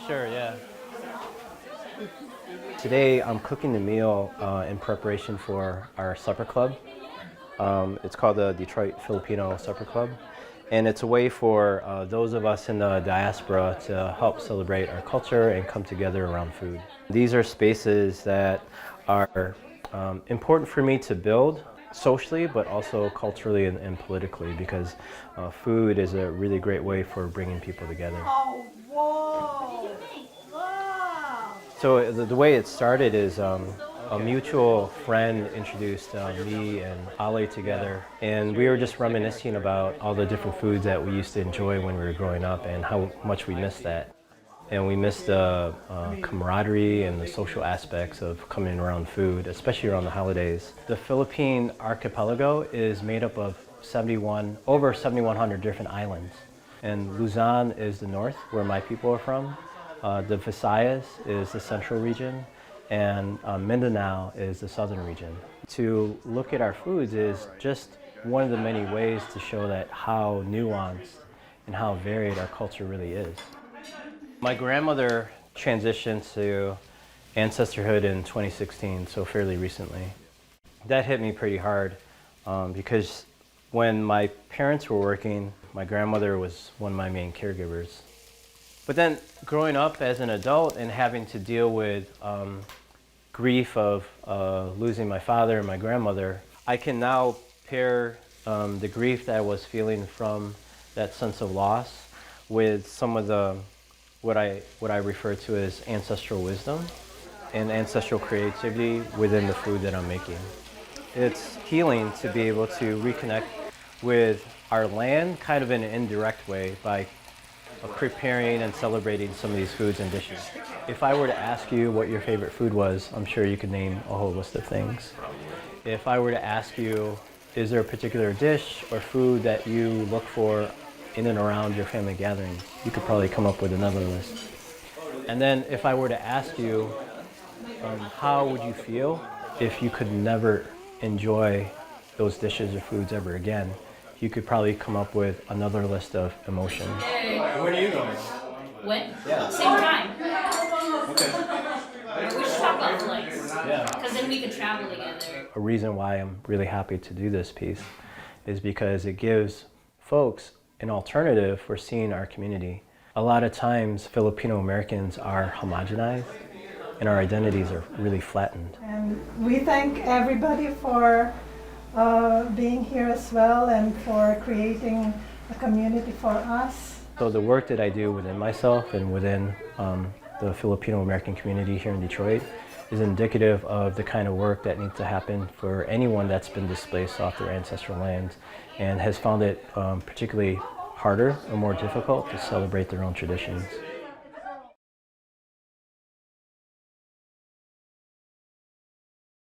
Sure, yeah. Today I'm cooking the meal in preparation for our supper club. It's called the Detroit Filipino Supper Club. And it's a way for those of us in the diaspora to help celebrate our culture and come together around food. These are spaces that are important for me to build socially, but also culturally and politically, because food is a really great way for bringing people together. Oh, whoa! Wow! So the way it started is a mutual friend introduced me and Ale together, and we were just reminiscing about all the different foods that we used to enjoy when we were growing up and how much we missed that. And we missed the camaraderie and the social aspects of coming around food, especially around the holidays. The Philippine archipelago is made up of over 7,100 different islands. And Luzon is the north, where my people are from. The Visayas is the central region, and Mindanao is the southern region. To look at our foods is just one of the many ways to show that how nuanced and how varied our culture really is. My grandmother transitioned to ancestorhood in 2016, so fairly recently. That hit me pretty hard because when my parents were working, my grandmother was one of my main caregivers. But then growing up as an adult and having to deal with grief of losing my father and my grandmother, I can now pair the grief that I was feeling from that sense of loss with some of the what I refer to as ancestral wisdom and ancestral creativity within the food that I'm making. It's healing to be able to reconnect with our land kind of in an indirect way by preparing and celebrating some of these foods and dishes. If I were to ask you what your favorite food was, I'm sure you could name a whole list of things. If I were to ask you, is there a particular dish or food that you look for in and around your family gatherings, you could probably come up with another list. And then if I were to ask you, how would you feel if you could never enjoy those dishes or foods ever again, you could probably come up with another list of emotions. When are you going? When? Yeah. Same time. Okay. We should talk about flights. Yeah. Because then we could travel together. A reason why I'm really happy to do this piece is because it gives folks an alternative for seeing our community. A lot of times Filipino Americans are homogenized and our identities are really flattened. And we thank everybody for being here as well and for creating a community for us. So the work that I do within myself and within the Filipino American community here in Detroit is indicative of the kind of work that needs to happen for anyone that's been displaced off their ancestral lands and has found it particularly harder or more difficult to celebrate their own traditions.